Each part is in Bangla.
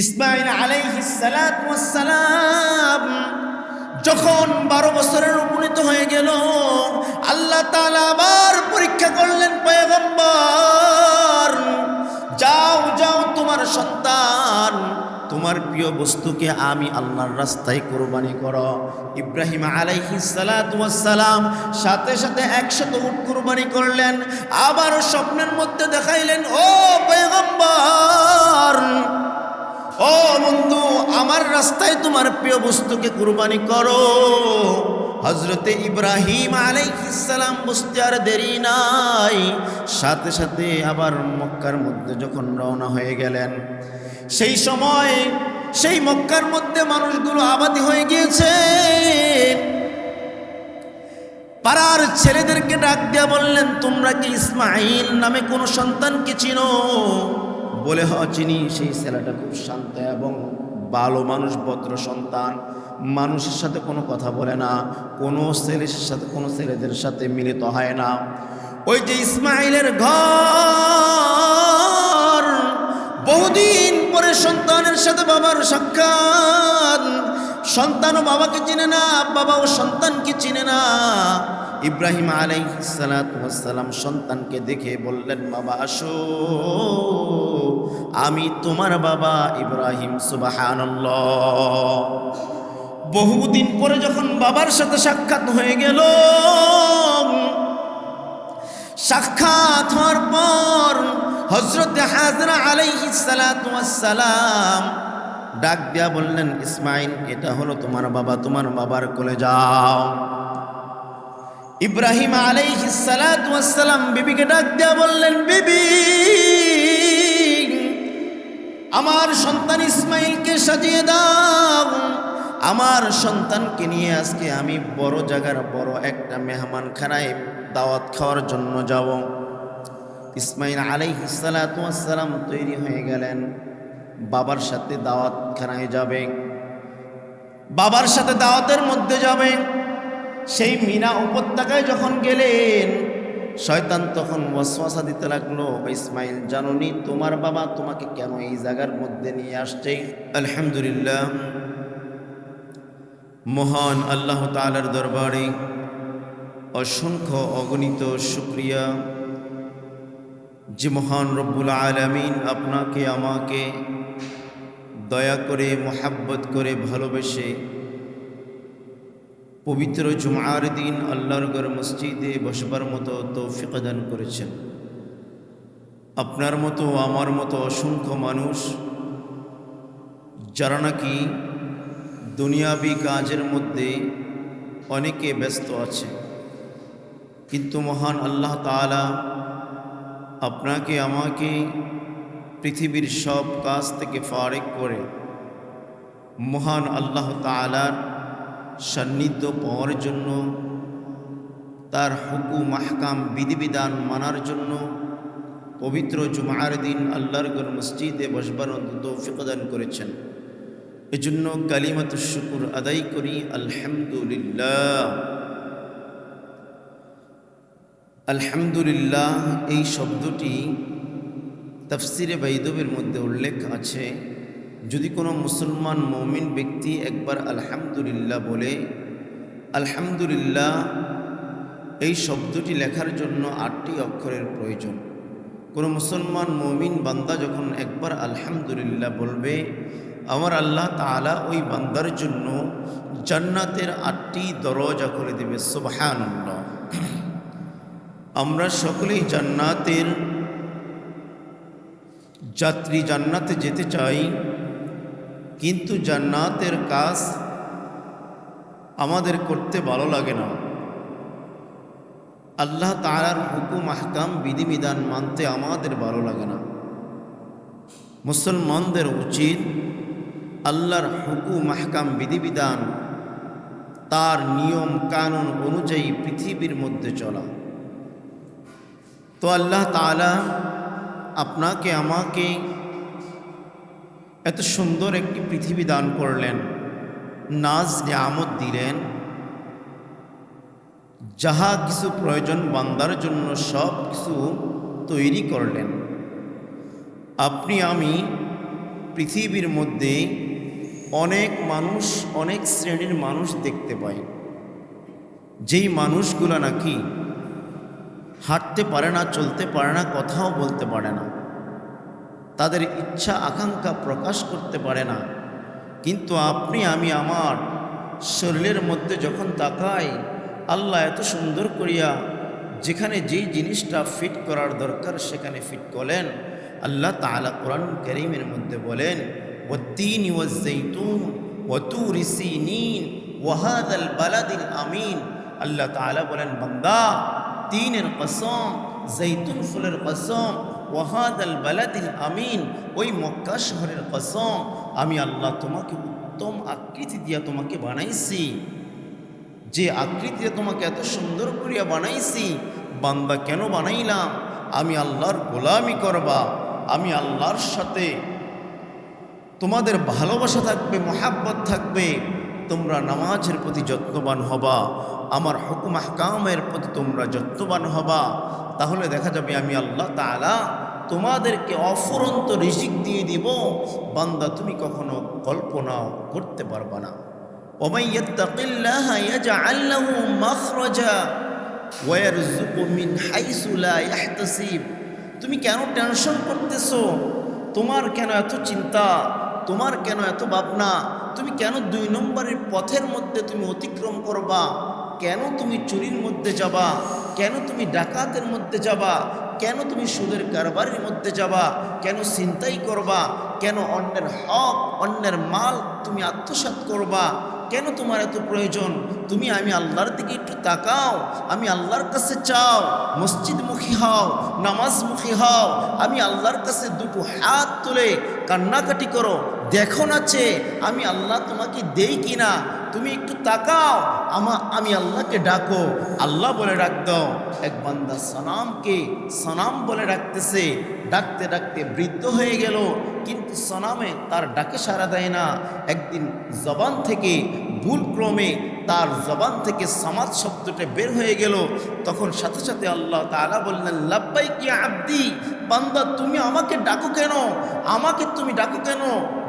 ইসমাঈল আলাইহিস সালাতু ওয়াস সালাম যখন 12 বছরের উপনীত হয়ে গেল, আল্লাহ তাআলা আবার পরীক্ষা করলেন, পয়গম্বর যাও যাও, তোমার সন্তান, তোমার প্রিয় বস্তুকে আমি আল্লাহর রাস্তায় কুরবানি করো। ইব্রাহিম আলাইহিস সালাতু ওয়াস সালাম সাথে সাথে 100 উট কুরবানি করলেন। আবার স্বপ্নের মধ্যে দেখাইলেন, ও পয়গম্বর, ও বন্ধু, আমার রাস্তায় তোমার প্রিয় বস্তুকে কুরবানি করো। হযরতে ইব্রাহিম আলাইহিস সালাম বুঝতে আর দেরি নাই, সাথে সাথে আবার মক্কার মধ্যে যখন রওনা হয়ে গেলেন, সেই সময় সেই মক্কার মধ্যে মানুষগুলো আবাদি হয়ে গিয়েছে। পাড়ার ছেলেদেরকে ডাক দিয়া বললেন, তোমরা কি ইসমাঈল নামে কোনো সন্তানকে চিনো? বলে চিনি। সেই ছেলেটা খুব শান্ত এবং ভালো মানুষ, ভদ্র সন্তান, মানুষের সাথে কোনো কথা বলে না, কোনো ছেলের সাথে কোনো ছেলেদের সাথে মিলিত হয় না। ওই যে ইসমাঈলের ঘর, বহুদিন পরে সন্তানের সাথে বাবার সাক্ষাৎ, সন্তানও বাবাকে চিনে না, বাবাও সন্তানকে চিনে না। ইব্রাহিম আলাইহিস সালাতু ওয়াস সালাম সন্তানকে দেখে বললেন, বাবা আসো, আমি তোমার বাবা ইব্রাহিম। সুবহানাল্লাহ। বহুদিন পরে যখন বাবার সাথে সাক্ষাৎ হয়ে গেল, সাক্ষাৎ হওয়ার পর হযরতে হাজরা আলাইহিস সালাতু ওয়াস সালাম ডাক দিয়া বললেন, ইসমাঈল, এটা হলো তোমার বাবা, তোমার বাবার কোলে যাও। ইব্রাহিম আলাইহিস সালাতু ওয়াস সালাম বিবিকে ডাক দিয়া বললেন, বিবি, আমার সন্তান ইসমাঈলকে সাজিয়ে দাও। আমার সন্তানকে নিয়ে আজকে আমি বড় জায়গার বড় একটা মেহমানখানায় দাওয়াত খাওয়ার জন্য যাব। ইসমাঈল আলাইহিস সালাতু ওয়াস সালাম তৈরি হয়ে গেলেন, বাবার সাথে দাওয়াতখানায় যাবে, বাবার সাথে দাওয়াতের মধ্যে যাবে। সেই মিনা উপত্যকায় যখন গেলেন, শয়তান তখন ওয়াসওয়াসা দিতে লাগলো, ইসমাঈল, জানোনি তোমার বাবা তোমাকে কেন এই জায়গার মধ্যে নিয়ে আসছে? আলহামদুলিল্লাহ, মহান আল্লাহ তাআলার দরবারে অসংখ্য অগণিত শুকরিয়া যে মহান রব্বুল আলামিন আপনাকে আমাকে দয়া করে, মোহাব্বত করে, ভালোবেসে পবিত্র জুমার দিন আল্লাহর ঘর মসজিদে বসবার মতো তৌফিক দান করেছেন। আপনার মতো আমার মতো অসংখ্য মানুষ যারা নাকি দুনিয়াবি কাজের মধ্যে অনেকে ব্যস্ত আছে, কিন্তু মহান আল্লাহ তাআলা আপনাকে আমাকে পৃথিবীর সব কাজ থেকে ফারিক করে মহান আল্লাহ তাআলার সান্নিধ্য পাওয়ার জন্য, তার হুকুম আহকাম বিধিবিধান মানার জন্য পবিত্র জুমার দিন আল্লাহর ঘর মসজিদে বসবার তৌফিক দান করেছেন। এজন্য কালিমাতুশ শুকর আদায় করি, আলহামদুলিল্লাহ। আলহামদুলিল্লাহ এই শব্দটি তাফসিরে বাইদবের মধ্যে উল্লেখ আছে। যদি কোনো মুসলমান মুমিন ব্যক্তি একবার আলহামদুলিল্লাহ বলে, আলহামদুলিল্লাহ এই শব্দটি লেখার জন্য 8টি অক্ষরের প্রয়োজন। কোনো মুসলমান মুমিন বান্দা যখন একবার আলহামদুলিল্লাহ বলবে, আমার আল্লাহ তাআলা ওই বান্দার জন্য জান্নাতের 8টি দরজা করে দেবে। সুবহানাল্লাহ। আমরা সকলেই জান্নাতের যাত্রী, জান্নাতে যেতে চাই, কিন্তু জান্নাতের কাজ আমাদের করতে ভালো লাগে না। আল্লাহ তাআলার হুকুম আহকাম বিধিবিধান মানতে আমাদের ভালো লাগে না। মুসলমানদের উচিত আল্লাহর হুকুম আহকাম বিধিবিধান, তার নিয়ম কানুন অনুযায়ী পৃথিবীর মধ্যে চলা। তো আল্লাহ তাআলা আপনাকে আমাকে এত সুন্দর একটি পৃথিবী দান করলেন, নাজ নিয়ামত দিলেন, যাহা কিছু প্রয়োজন বান্দার জন্য সব কিছু তৈরি করলেন। আপনি আমি পৃথিবীর মধ্যে অনেক মানুষ, অনেক শ্রেণীর মানুষ দেখতে পাই, যেই মানুষগুলো নাকি হাঁটতে পারে না, চলতে পারে না, কথাও বলতে পারে না, তাদের ইচ্ছা আকাঙ্ক্ষা প্রকাশ করতে পারে না। কিন্তু আপনি আমি আমার শরীরের মধ্যে যখন তাকাই, আল্লাহ এত সুন্দর করিয়া যেখানে যেই জিনিসটা ফিট করার দরকার সেখানে ফিট করেন। আল্লাহ তাআলা কোরআন কারীমের মধ্যে বলেন, ওয়াত-তিনি ওয়াজ-যাইতুন ওয়া তুরি সিনিন ওয়া হাযাল বালাদিল আমিন। আল্লাহ তাআলা বলেন, বান্দা, তিনের কসম, জৈতুন ফুলের কসম, ওয়া হাযাল বালাদিল আমিন, ওই মক্কা শহরের কসম, আমি আল্লাহ তোমাকে উত্তম আকৃতি দিয়া তোমাকে বানাইছি। যে আকৃতিতে তোমাকে এত সুন্দর করিয়া বানাইছি, বান্দা কেন বানাইলাম? আমি আল্লাহর গোলামি করবা, আমি আল্লাহর সাথে তোমাদের ভালোবাসা থাকবে, মহাব্বত থাকবে, তোমরা নামাজের প্রতি যত্নবান হবা, আমার হুকুম আহকামের প্রতি তোমরা যত্নবান হবা। তাহলে দেখা যাবে আমি আল্লাহ তাআলা তোমাদেরকে অফুরন্ত রিজিক দিয়ে দিব, বান্দা তুমি কখনো কল্পনাও করতে পারবা না। ওমান ইয়াত্তাকিল্লাহা ইয়াজআল লাহু মাখরাজা ওয়া ইয়ারযুকহু মিন হাইসু লা ইয়াহতাসিব। তুমি কেন টেনশন করতেছো? তোমার কেন এত চিন্তা? তোমার কেন এত ভাবনা? তুমি কেন 2 নম্বরের পথের মধ্যে তুমি অতিক্রম করবা? কেন তুমি চুরির মধ্যে যাবা? কেন তুমি ডাকাতের মধ্যে যাবা? কেন তুমি সুদের কারবারের মধ্যে যাবা? কেন ছিনতাই করবা? কেন অন্যের হক, অন্যের মাল তুমি আত্মসাৎ করবা? কেন তোমার এত প্রয়োজন? তুমি আমি আল্লাহর দিকে একটু তাকাও, আমি আল্লাহর কাছে চাও, মসজিদমুখী হও, নামাজমুখী হও, আমি আল্লাহর কাছে 2 হাত তুলে কান্নাকাটি করো, দেখো নাচে আমি আল্লাহ তোমাকে দেই কিনা। তুমি একটু তাকাও, আমি আল্লাহকে ডাকো। আল্লাহ বলে ডাক দাও। এক বান্দা সনামকে সনাম বলে ডাকতেছে, ডাকতে ডাকতে বৃদ্ধ হয়ে গেল, কিন্তু সনামে তার ডাকে সাড়া দেয় না। একদিন জবান থেকে ভুলক্রমে তার জবান থেকে সামাদ শব্দটা বের হয়ে গেল। তখন সাথে সাথে আল্লাহ তাআলা বললেন, লাব্বাইক ইয়া আব্দি, বান্দা তুমি আমাকে ডাকো কেন? আমাকে তুমি ডাকো কেন?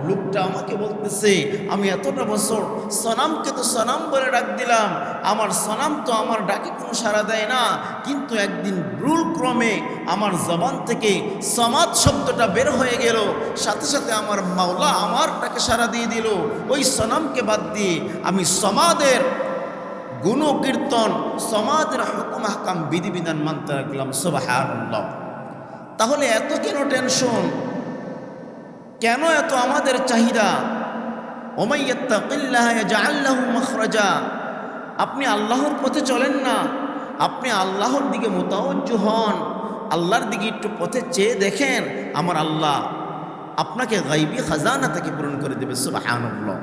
লোকটা আমাকে বলতেছে, আমি এতটা বছর সনামকে তো সনাম বলে ডাক দিলাম, আমার সনাম তো আমার ডাকে কোনো সাড়া দেয় না, কিন্তু একদিন ভুলক্রমে আমার জবান থেকে সমাদ শব্দটা বের হয়ে গেল, সাথে সাথে আমার মাওলা আমার ডাকে সাড়া দিয়ে দিল। ওই সনামকে বাদ দিয়ে আমি সমাদের গুণ কীর্তন, সমাদের হুকুম আহকাম বিধিবিধান মানতে রাখলাম। সুবহানাল্লাহ। তাহলে এত কেন টেনশন? কেন এত আমাদের চাহিদা? ওমান ইয়াত্তাকিল্লাহা ইয়াজআল লাহু মাখরাজা। আপনি আল্লাহর পথে চলেন না, আপনি আল্লাহর দিকে মুতাওয়াজ্জু হন, আল্লাহর দিকে একটু পথে চেয়ে দেখেন, আমার আল্লাহ আপনাকে গায়বী খাজানা থেকে পূরণ করে দেবে। সুবহানাল্লাহ।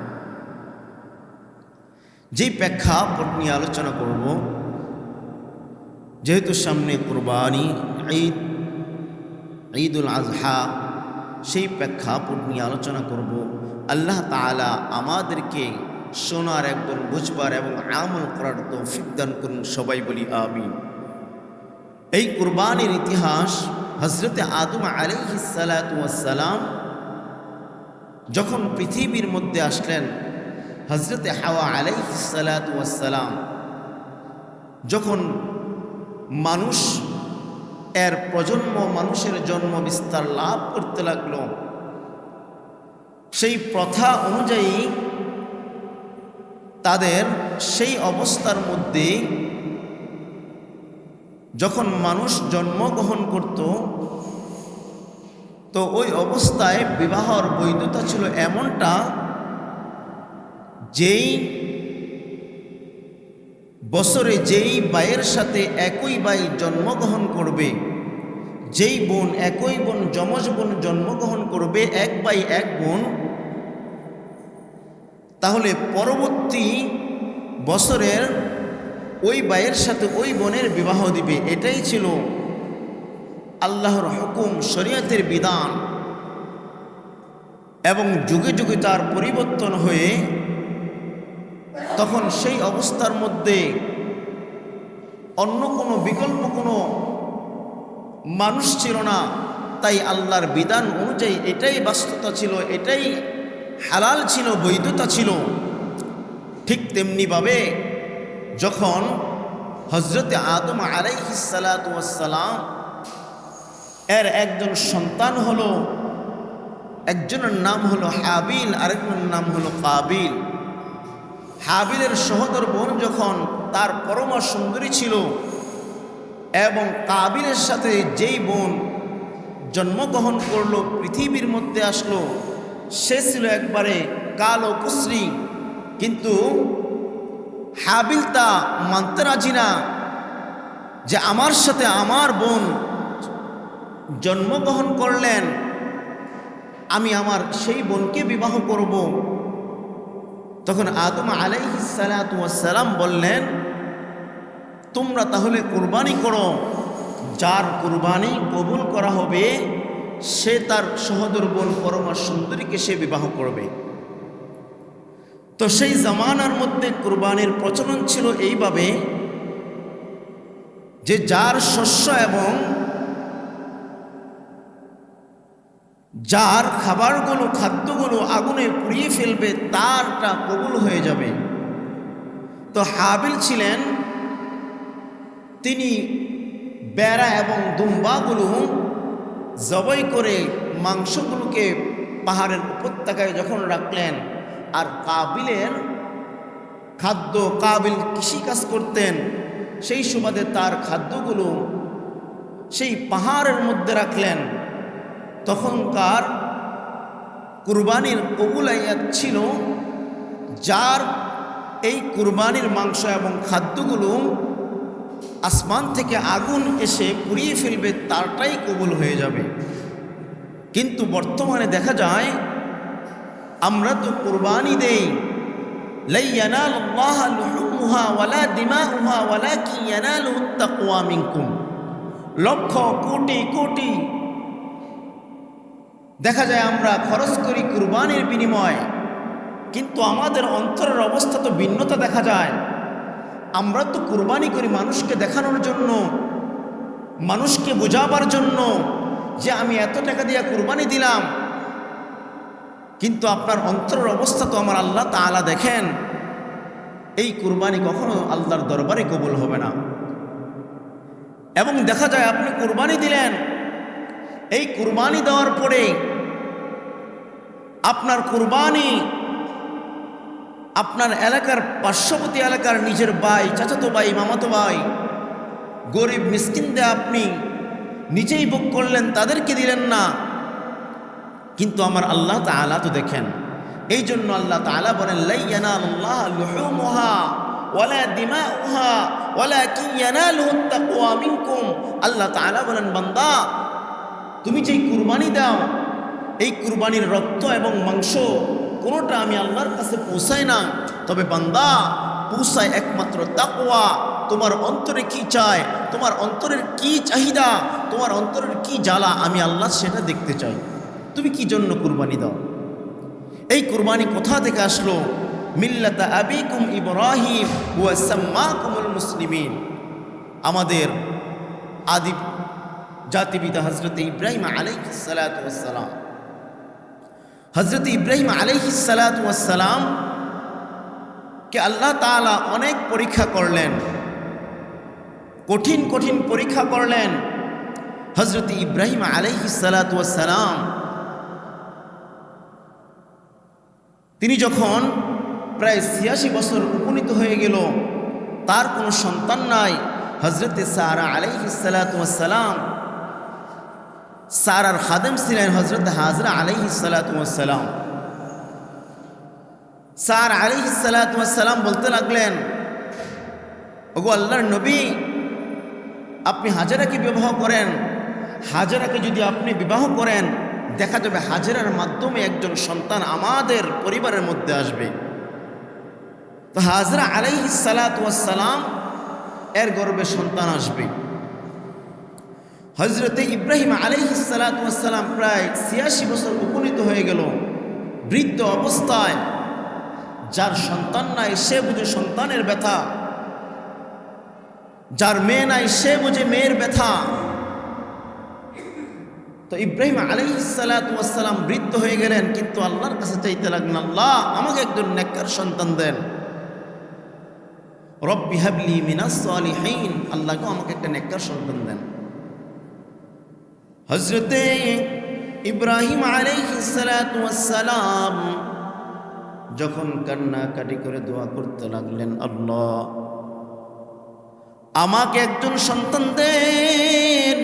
যেই প্রেক্ষাপট নিয়ে আলোচনা করব, যেহেতু সামনে কুরবানি, ঈদ, ঈদুল আজহা, সেই প্রেক্ষাপট নিয়ে আলোচনা করব। আল্লাহ তাআলা আমাদেরকে শোনার, একদম বুঝবার এবং আমল করার তৌফিক দান করুন। সবাই বলি আমিন। এই কুরবানির ইতিহাস, হযরতে আদম আলাইহিস সালাতু ওয়াস সালাম যখন পৃথিবীর মধ্যে আসলেন, হযরতে হাওয়া আলাইহিস সালাতু ওয়াস সালাম যখন মানুষ এর প্রজন্ম, মানুষের জন্ম বিস্তার লাভ করতে লাগলো, সেই প্রথা অনুযায়ী তাদের সেই অবস্থার মধ্যে যখন মানুষ জন্মগ্রহণ করত, তো ওই অবস্থায় বিবাহর বৈধতা ছিল এমনটা, যেই বছরে যেই ভাইয়ের সাথে একই ভাই জন্মগ্রহণ করবে, যেই বোন একই বোন, যমজ বোন জন্মগ্রহণ করবে, এক ভাই এক বোন, তাহলে পরবর্তী বছরের ওই ভাইয়ের সাথে ওই বোনের বিবাহ দিবে। এটাই ছিল আল্লাহর হুকুম, শরীয়তের বিধান। এবং যুগে যুগে তার পরিবর্তন হয়ে তখন সেই অবস্থার মধ্যে অন্য কোনো বিকল্প কোনো মানুষ ছিল না, তাই আল্লাহর বিধান অনুযায়ী এটাই বাস্তবতা ছিল, এটাই হালাল ছিল, বৈধতা ছিল। ঠিক তেমনিভাবে যখন হজরতে আদম আলাইহিস সালাতু ওয়াস সালাম এর একজন সন্তান হলো, একজনের নাম হলো হাবিল, আরেকজনের নাম হলো কাবিল। হাবিলের সহোদর বোন যখন তার পরমা সুন্দরী ছিল এবং কাবিলের সাথে যেই বোন জন্মগ্রহণ করলো, পৃথিবীর মধ্যে আসলো, সে ছিল একবারে কালো কুসরি। কিন্তু হাবিল তা মানতে রাজি না যে আমার সাথে আমার বোন জন্মগ্রহণ করলেন, আমি আমার সেই বোনকে বিবাহ করব। তখন আদম আলাইহিস সালাতু ওয়াস সালাম বললেন, তোমরা তাহলে কুরবানি করো, যার কুরবানি কবুল করা হবে সে তার সহোদর বোন পরমা সুন্দরীকে সে বিবাহ করবে। তো সেই জামানার মধ্যে কুরবানির প্রচলন ছিল এইভাবে যে যার শস্য এবং যার খাবারগুলো, খাদ্যগুলো আগুনে পুড়িয়ে ফেলবে তারটা কবুল হয়ে যাবে। তো হাবিল ছিলেন, তিনি বেড়া এবং দুম্বাগুলো জবাই করে মাংসগুলোকে পাহাড়ের উপত্যকায় যখন রাখলেন, আর কাবিলের খাদ্য, কাবিল কৃষিকাজ করতেন, সেই সুবাদে তার খাদ্যগুলো সেই পাহাড়ের মধ্যে রাখলেন। তখনকার কুরবানির কবুলাইয়াত ছিল যার এই কুরবানির মাংস এবং খাদ্যগুলো আসমান থেকে আগুন এসে পুড়িয়ে ফেলবে তারটাই কবুল হয়ে যাবে। কিন্তু বর্তমানে দেখা যায় আমরা তো কুরবানি দেই, লা ইয়ানালুল্লাহা লুহুমুহা ওয়ালা দিমাউহা ওয়ালাকিন ইয়ানালুহুত তাকওয়া মিনকুম। লক্ষ কোটি কোটি দেখা যায় আমরা খরচ করি কুরবানির বিনিময়ে, কিন্তু আমাদের অন্তরের অবস্থা তো ভিন্নতা দেখা যায়। আমরা তো কুরবানি করি মানুষকে দেখানোর জন্য, মানুষকে বোঝাবার জন্য যে আমি এত টাকা দিয়ে কুরবানি দিলাম, কিন্তু আপনার অন্তরের অবস্থা তো আমার আল্লাহ তাআলা দেখেন। এই কুরবানি কখনো আল্লাহর দরবারে কবুল হবে না। এবং দেখা যায় আপনি কুরবানি দিলেন, এই কুরবানি দেওয়ার পরে আপনার কুরবানি আপনার এলাকার পার্শ্ববর্তী এলাকার নিজের ভাই, চাচাতো ভাই, মামাতো ভাই, গরিব মিসকিনদের আপনি নিজেই ভোগ করলেন, তাদেরকে দিলেন না। কিন্তু আমার আল্লাহ তাআলা তো দেখেন। এই জন্য আল্লাহ তাআলা বলেন, লা ইয়ানালুল্লাহা লুহুমুহা ওয়ালা দিমাউহা ওয়ালাকিন ইয়ানালুহুত তাকওয়া মিনকুম। আল্লাহ তাআলা বলেন, বান্দা তুমি যেই কুরবানি দাও, এই কুরবানির রক্ত এবং মাংস কোনোটা আমি আল্লাহর কাছে পৌঁছাই না, তবে বান্দা পৌঁছায় একমাত্র তাকওয়া। তোমার অন্তরে কি চায়, তোমার অন্তরের কি চাহিদা, তোমার অন্তরের কি জ্বালা, আমি আল্লাহ সেটা দেখতে চাই। তুমি কি জন্য কুরবানি দাও? এই কুরবানি কোথা থেকে আসলো? মিল্লাতা আবিকুম ইব্রাহিম ওয়া সাম্মাকুমুল মুসলিমিন। আমাদের আদি জাতিপিতা হযরত ইব্রাহিম আলাইহিস সালাতু ওয়াস সালাম, হযরত ইব্রাহিম আলাইহিস সালাতু ওয়াস সালাম কে আল্লাহ তাআলা অনেক পরীক্ষা করলেন, কঠিন কঠিন পরীক্ষা করলেন। হযরত ইব্রাহিম আলাইহিস সালাতু ওয়াস সালাম তিনি যখন প্রায় ৮৬ বছর উপনীত হয়ে গেল, তার কোনো সন্তান নাই। হযরত সারা আলাইহিস সালাতু ওয়াস সালাম, সারার খাদেম ছিলেন হযরত হাজরা আলাইহিস সালাতু ওয়াস সালাম। সারা আলাইহিস সালাতু ওয়াস সালাম বলতে লাগলেন, ওগো আল্লাহর নবী, আপনি হাজেরাকে বিবাহ করেন। হাজেরাকে যদি আপনি বিবাহ করেন, দেখা যাবে হাজেরার মাধ্যমে একজন সন্তান আমাদের পরিবারের মধ্যে আসবে। তো হাজরা আলাইহিস সালাতু ওয়াস সালাম এর গর্ভে সন্তান আসবে। হযরতে ইব্রাহিম আলাইহিস সালাতু ওয়াস সালাম প্রায় ৮৬ বছর উপনীত হয়ে গেল, বৃদ্ধ অবস্থায়। যার সন্তান নাই সে বুঝে সন্তানের ব্যথা, যার মেয়ে নাই সে বুঝে মেয়ের ব্যথা। তো ইব্রাহিম আলাইহিস সালাতু ওয়াস সালাম বৃদ্ধ হয়ে গেলেন, কিন্তু আল্লাহর কাছে চাইতে লাগলেন, আল্লাহ আমাকে একজন নেককার সন্তান দেন। রব্বি হাবলি মিনাস সালিহিন, আল্লাহ গো আমাকে একটা নেককার সন্তান দেন। হযরতে ইব্রাহিম আলাইহিস সালাতু ওয়াস সালাম যখন কান্নাকাটি করে দোয়া করতে লাগলেন, আল্লাহ আমাকে একজন সন্তান দেন।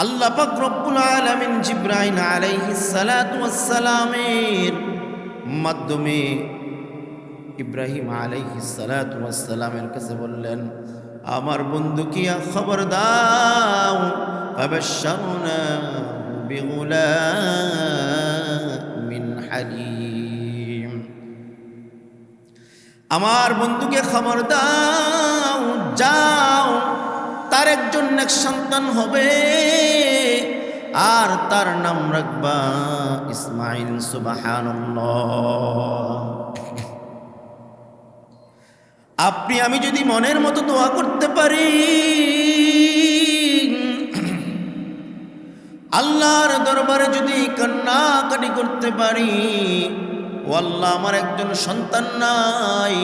আল্লাহ পাক রব্বুল আলামিন জিবরাইল আলাইহিস সালাতু ওয়াস সালামের মাধ্যমে ইব্রাহিম আলাইহিস সালাতু ওয়াস সালামের কাছে বললেন, আমার বন্ধুকে খবর দাও, ফাবাশশারনাহু বিগুলামিন হালিম, আমার বন্ধুকে খবর দাও, যাও তার একজন নেক সন্তান হবে আর তার নাম রাখবা ইসমাইল। সুবহানাল্লাহ। আপনি আমি যদি মনের মতো দোয়া করতে পারি, আল্লাহর দরবারে যদি কান্নাকাটি করতে পারি, ও আল্লাহ আমার একজন সন্তান নাই,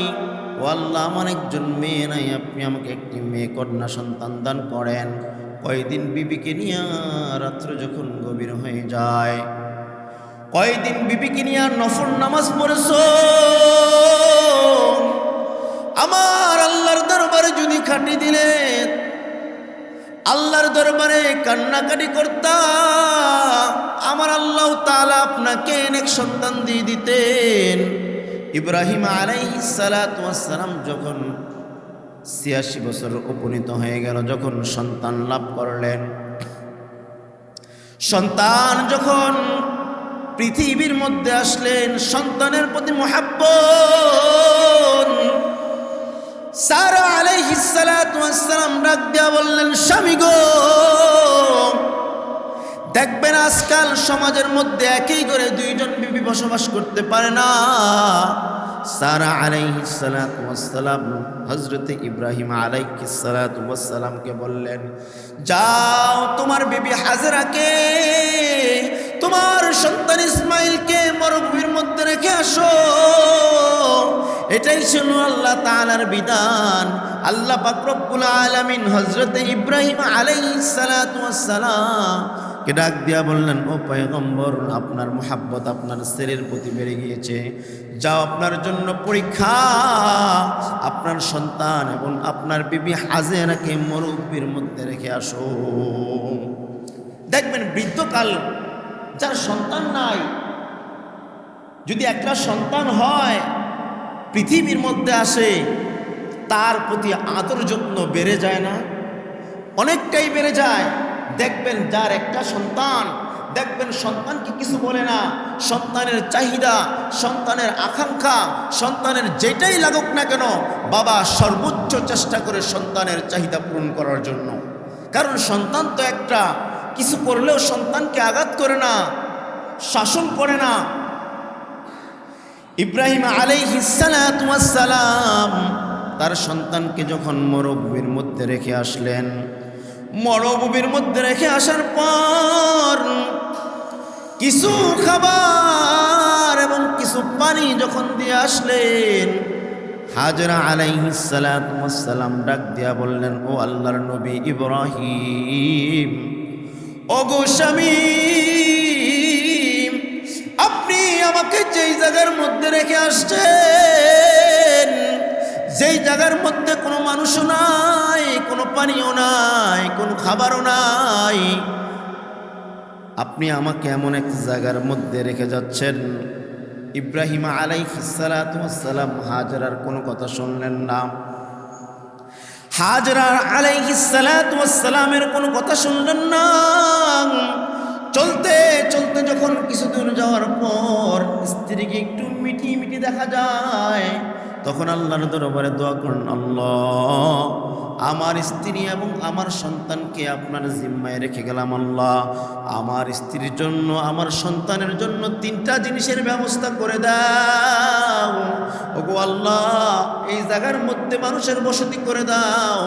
ও আল্লাহ আমার একজন মেয়ে নাই, আপনি আমাকে একটি মেয়ে কন্যা সন্তান দান করেন। কয়দিন বিবিকে নিয়ে রাত্র যখন গভীর হয়ে যায়, কয়দিন বিবিকে নিয়ে নফল নামাজ পড়েছো, আমার আল্লাহর দরবারে যদি খাটি দিলে, আল্লাহর দরবারে কান্নাকাটি করতা, আমার আল্লাহ তাআলা আপনাকে অনেক সন্তান দিয়ে দিতেন। ইব্রাহিম আলাইহিস সালাতু ওয়াস সালাম যখন ৮৬ বছর উপনীত হয়ে গেল, যখন সন্তান লাভ করলেন, সন্তান যখন পৃথিবীর মধ্যে আসলেন, সন্তানের প্রতি মুহাব্বত, সারা আলাইহিস সালাতু ওয়াস সালাম ডাক দিয়া বললেন, স্বামী গো, দেখবেন আজকাল সমাজের মধ্যে একই করে দুইজন বিবি বসবাস করতে পারে না। সারা আলাইহিস সালাতু ওয়াস সালাম হযরতে ইব্রাহিম আলাইহিস সালাতু ওয়াস সালামকে বললেন, যাও তোমার বিবি হাজেরাকে, তোমার সন্তান ইসমাইলকে মরুভূমির মধ্যে রেখে আসো। এটাই ছিল আল্লাহ তাআলার বিধান। আল্লাহ পাক রব্বুল আলামিন হযরতে ইব্রাহিম আলাইহিস সালাতু ওয়াস সালাম কে ডাক দিয়া বললেন, ও পয়গম্বর, আপনার মুহাব্বত আপনার ছেলের প্রতি বেড়ে গিয়েছে, যাও আপনার জন্য পরীক্ষা, আপনার সন্তান এবং আপনার বিবি হাজেরাকে মরুভূমির মধ্যে রেখে আসো। দেখবেন বৃদ্ধকাল যার সন্তান নাই, যদি একটা সন্তান হয় পৃথিবীর মধ্যে আসে, তার প্রতি আদর যত্ন বেড়ে যায় না? অনেকটাই বেড়ে যায়। দেখবেন যার একটা সন্তান, দেখবেন সন্তানকে কিছু বলে না, সন্তানের চাহিদা, সন্তানের আকাঙ্ক্ষা, সন্তানের যেটাই লাগুক না কেন, বাবা সর্বোচ্চ চেষ্টা করে সন্তানের চাহিদা পূরণ করার জন্য। কারণ সন্তান তো একটা, কিছু করলেও সন্তানকে আঘাত করে না, শাসন করে না। ইব্রাহিম আলাইহিস সালাতু ওয়াস সালাম তার সন্তানকে যখন মরুভূমির মধ্যে রেখে আসলেন, মরুভূমির মধ্যে রেখে আসার পর কিছু খাবার এবং কিছু পানি যখন দিয়ে আসলেন, হাজরা আলাইহিস সালাতু ওয়াস সালাম ডাক দিয়া বললেন, ও আল্লাহর নবী ইব্রাহিম, ও গো স্বামী, আপনি আমাকে যেই জায়গার মধ্যে রেখে আসছেন, যেই জায়গার মধ্যে কোনো মানুষও নাই, কোনো পানিও নাই, কোনো খাবারও নাই, আপনি আমাকে এমন এক জায়গার মধ্যে রেখে যাচ্ছেন। ইব্রাহিম আলাইহিস সালাতু ওয়াস সালাম হাজরার কোনো কথা শুনলেন না। হাজরা আলাইহিস সালাতু ওয়াস সালামের কোনো কথা শুনলেন না। চলতে চলতে যখন কিছু দূর যাওয়ার পর স্ত্রীকে একটু মিটি মিটি দেখা যায়, তখন আল্লাহর দরবারে দোয়া করেন, আল্লাহ আমার স্ত্রী এবং আমার সন্তানকে আপনার জিম্মায় রেখে গেলাম। আল্লাহ আমার স্ত্রীর জন্য, আমার সন্তানের জন্য 3টা জিনিসের ব্যবস্থা করে দাও। ওগো আল্লাহ, এই জায়গার মধ্যে মধ্যে মানুষের বসতি করে দাও,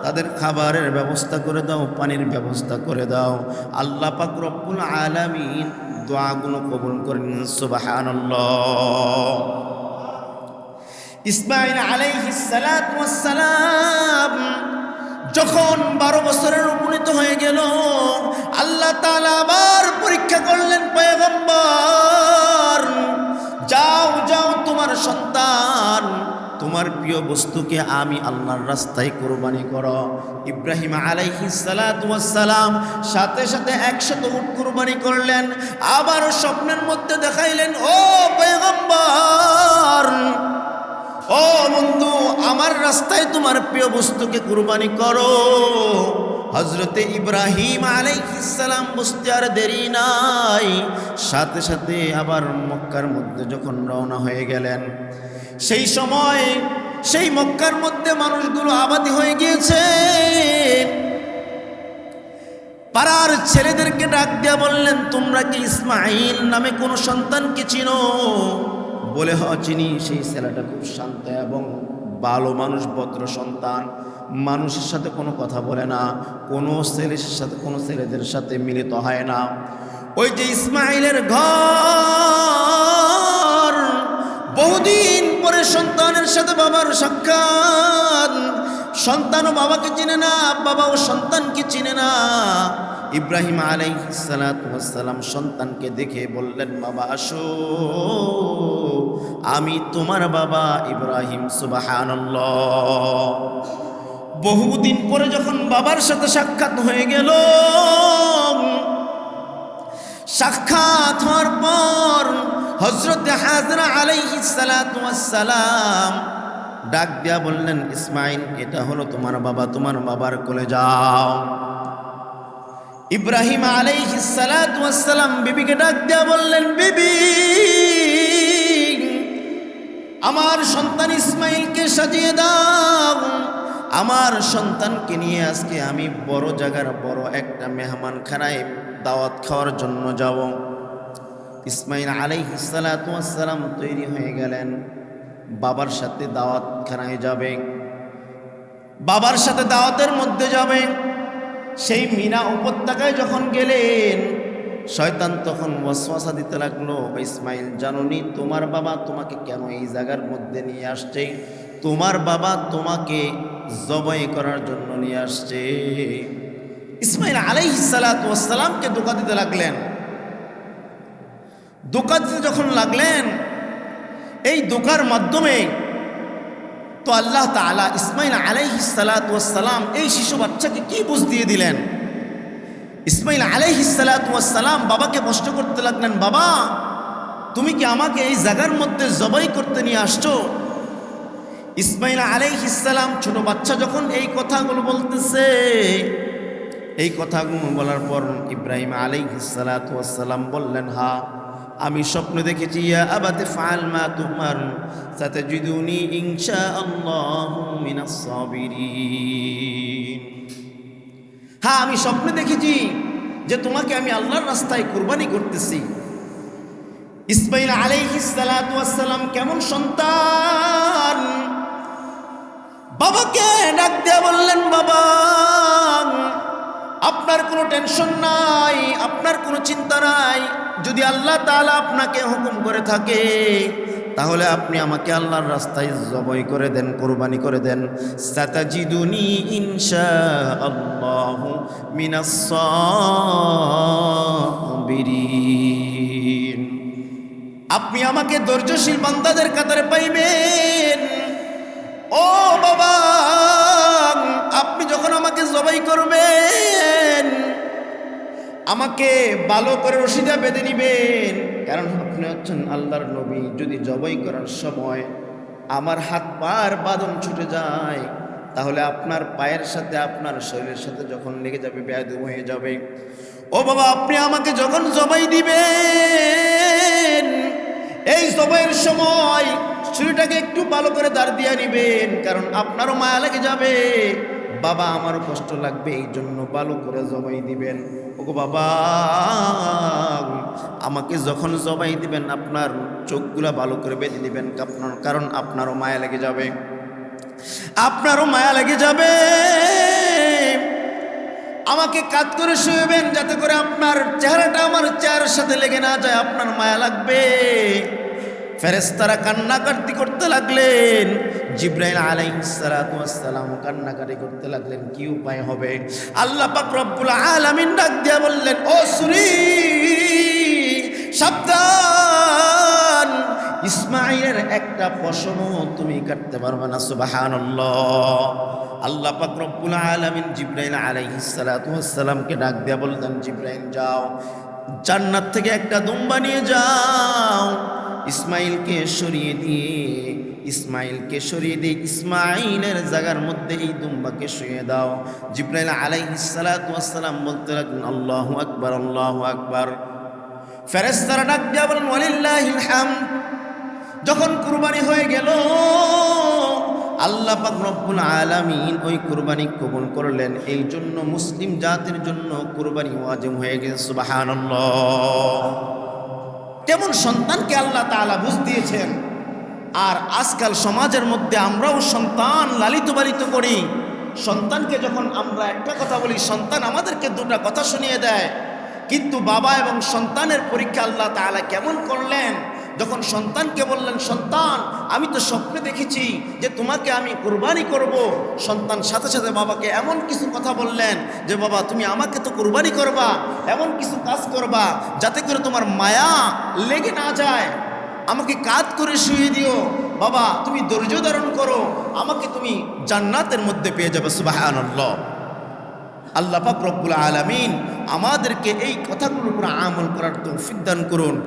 তাদের খাবারের ব্যবস্থা করে দাও, পানির ব্যবস্থা করে দাও। আল্লাহ পাক রব্বুল আলামিন দোয়াগুলো কবুল করেন, সুবহানাল্লাহ। ইসমাঈল আলাইহিস সালাতু ওয়াস সালাম যখন 12 বছরের উপনীত হয়ে গেল, আল্লাহ তাআলা আবার পরীক্ষা করলেন, পয়গম্বর যাও যাও, তোমার সন্তান, তোমার প্রিয় বস্তুকে আমি আল্লাহর রাস্তায় কুরবানি করো। ইব্রাহিম আলাইহিস সালাতু ওয়াস সালাম সাথে সাথে 100 উট কুরবানি করলেন। আবার স্বপ্নের মধ্যে দেখাইলেন, ও পয়গম্বর, ও বন্ধু, আমার রাস্তায় তোমার প্রিয় বস্তুকে কুরবানি করো। হযরতে ইব্রাহিম আলাইহিস সালাম বুঝতে আর দেরি নাই, সাথে সাথে আবার মক্কার মধ্যে যখন রওনা হয়ে গেলেন, সেই সময় সেই মক্কার মধ্যে মানুষগুলো আবাদি হয়ে গিয়েছে। পাড়ার ছেলেদেরকে ডাক দিয়া বললেন, তোমরা কি ইসমাঈল নামে কোনো সন্তানকে চিনো? বলে হ, চিনি। সেই ছেলেটা খুব শান্ত এবং ভালো মানুষ, ভদ্র সন্তান, মানুষের সাথে কোনো কথা বলে না, কোনো ছেলের সাথে, কোনো ছেলেদের সাথে মিলিত হয় না। ওই যে ইসমাঈলের ঘর, বহুদিন পরে সন্তানের সাথে বাবার সাক্ষাৎ, সন্তানও বাবাকে চিনে না, বাবাও সন্তানকে চিনে না। ইব্রাহিম আলাইহিস সালাতু ওয়াস সালাম সন্তানকে দেখে বললেন, বাবা আসো, আমি তোমার বাবা ইব্রাহিম। সুবহানাল্লাহ। বহুদিন পরে যখন বাবার সাথে সাক্ষাৎ হয়ে গেল, সাক্ষাৎ হওয়ার পর হযরত হাজরা আলাইহিস সালাতু ওয়াস সালাম ডাক দিয়া বললেন, ইসমাঈল, এটা হলো তোমার বাবা, তোমার বাবার কোলে যাও। ইব্রাহিম আলাইহিস সালাতু ওয়াস সালাম বিবিকে ডাক দিয়া বললেন, বিবি, আমার সন্তান ইসমাঈলকে সাজিয়ে দাও। আমার সন্তানকে নিয়ে আজকে আমি বড় জায়গার বড় একটা মেহমানখানায় দাওয়াত খাওয়ার জন্য যাব। ইসমাঈল আলাইহিস সালাতু ওয়াস সালাম তৈরি হয়ে গেলেন, বাবার সাথে দাওয়াতখানায় যাবে, বাবার সাথে দাওয়াতের মধ্যে যাবে। সেই মিনা উপত্যকায় যখন গেলেন, শয়তান তখন ওয়াসওয়াসা দিতে লাগলো, ইসমাঈল, জানোনি তোমার বাবা তোমাকে কেন এই জায়গার মধ্যে নিয়ে আসছে? তোমার বাবা তোমাকে জবাই করার জন্য নিয়ে আসছে। ইসমাঈল আলাইহিস সালাতু ওয়াস সালামকে ধোঁকা দিতে লাগলেন। ধোঁকা দিতে যখন লাগলেন, এই ধোঁকার মাধ্যমে তো আল্লাহ তাআলা ইসমাঈল আলাইহিস সালাতু ওয়াস সালাম এই শিশু বাচ্চাকে কি বুঝ দিয়ে দিলেন। ইসমাঈল আলাইহিস সালাতু ওয়াস সালাম বাবাকে প্রশ্ন করতে লাগলেন, বাবা, তুমি কি আমাকে এই জায়গার মধ্যে জবাই করতে নিয়ে আসছো? ইসমাঈল আলাইহিস সালাম ছোট বাচ্চা যখন এই কথাগুলো বলতেছে, এই কথাগুলো বলার পর ইব্রাহিম আলাইহিস সালাতু ওয়াস সালাম বললেন, হ্যাঁ, আমি স্বপ্ন দেখেছি, ইয়া আবাতি ফাআল মা তুমার সাতাজিদুনি ইনশাআল্লাহু মিনাস সাবিরিন। হ্যাঁ, আমি স্বপ্নে দেখেছি যে তোমাকে আমি আল্লাহর রাস্তায় কুরবানি করতেছি। ইসমাঈল আলাইহিস সালাতু ওয়াস সালাম কেমন সন্তান, বাবাকে ডাক দিয়া বললেন, বাবা, আপনার কোনো টেনশন নাই, আপনার কোনো চিন্তা নাই। যদি আল্লাহ তাআলা আপনাকে হুকুম করে থাকে, তাহলে আপনি আমাকে আল্লাহর রাস্তায় জবাই করে দেন, কুরবানি করে দেন। সাতাজিদুনি ইনশাআল্লাহু মিনাস সাবিরিন। আপনি আমাকে ধৈর্যশীল বান্দাদের কাতারে পাইবেন। ও বাবা, আপনি যখন আমাকে জবাই করবেন, আমাকে ভালো করে রশিদা বেঁধে নিবেন, কারণ আপনি হচ্ছেন আল্লাহর নবী। যদি জবাই করার সময় আমার হাত পার বাঁধন ছুটে যায়, তাহলে আপনার পায়ের সাথে আপনার শরীরের সাথে যখন লেগে যাবে, বেয়াদব হয়ে যাবে। ও বাবা, আপনি আমাকে যখন জবাই দিবেন, এই জবাইয়ের সময় ছুরিটাকে একটু ভালো করে দাঁড় দিয়ে নিবেন, কারণ আপনারও মায়া লেগে যাবে, বাবা আমারও কষ্ট লাগবে, এই জন্য ভালো করে জবাই দিবেন। ওগো বাবা, আমাকে যখন জবাই দিবেন আপনার চোখগুলা ভালো করে বেঁধে দিবেন, কারণ আপনারও মায়া লেগে যাবে। আপনারও মায়া লেগে যাবে। আমাকে কাত করে শুয়েবেন যাতে করে আপনার চেহারাটা আমার চেহারার সাথে লেগে না যায়, আপনার মায়া লাগবে। ফেরেশতারা কান্নাকাটি করতে লাগলেন, জিবরাইল আলাইহিস সালাতু ওয়াস সালাম কান্নাকাটি করতে লাগলেন। কি উপায় হবে? আল্লাহ পাক রব্বুল আলামিন ডাক দিয়া বললেন, ও সূরি সাবধান, ইসমাঈলের একটা পশমও তুমি কাটতে পারবে না। সুবহানাল্লাহ। আল্লাহ পাক রব্বুল আলামিন জিবরাইল আলাইহিস সালাতু ওয়াস সালামকে ডাক দিয়া বললেন, জিবরাইল যাও, জান্নাত থেকে একটা দুম্বা নিয়ে যাও, ইসমাইলকে সরিয়ে দিয়ে ইসমাইলের জায়গার মধ্যে এই দুম্বাকে শুয়ে দাও। জিবরাইল আলাইহিস সালাতু ওয়াস সালাম বলতে লাগলেন, আল্লাহু আকবার, আল্লাহু আকবার। ফেরেশতারা ডাক দিয়া বলেন, ওয়ালিল্লাহিল হামদ। যখন কুরবানি হয়ে গেল, আল্লাহ পাক রব্বুল আলামিন ওই কুরবানি কবুল করলেন। এই জন্য মুসলিম জাতির জন্য কুরবানি ওয়াজিব হয়ে গেছে। সুবহানাল্লাহ। কেমন সন্তানকে আল্লাহ তাআলা বুঝ দিয়েছেন। আর আজকাল সমাজের মধ্যে আমরাও সন্তান লালিত পালিত করি। সন্তানকে যখন আমরা একটা কথা বলি, সন্তান আমাদেরকে দুটা কথা শুনিয়ে দেয়। কিন্তু বাবা এবং সন্তানের পরীক্ষা আল্লাহ তাআলা কেমন করলেন? যখন সন্তানকে বললেন, সন্তান আমি তো স্বপ্নে দেখেছি যে তোমাকে আমি কুরবানি করব, সন্তান সাথে সাথে বাবাকে এমন কিছু কথা বললেন যে বাবা তুমি আমাকে তো কুরবানি করবা, এমন কিছু কাজ করবা যাতে করে তোমার মায়া লেগে না যায়, আমাকে কাঁধ করে শুয়ে দিও, বাবা তুমি ধৈর্য ধারণ করো, আমাকে তুমি জান্নাতের মধ্যে পেয়ে যাবে। সুবহানাল্লাহ। আল্লাহ পাক রব্বুল আলামিন আমাদেরকে এই কথাগুলোর উপর আমল করার তৌফিক দান করুন।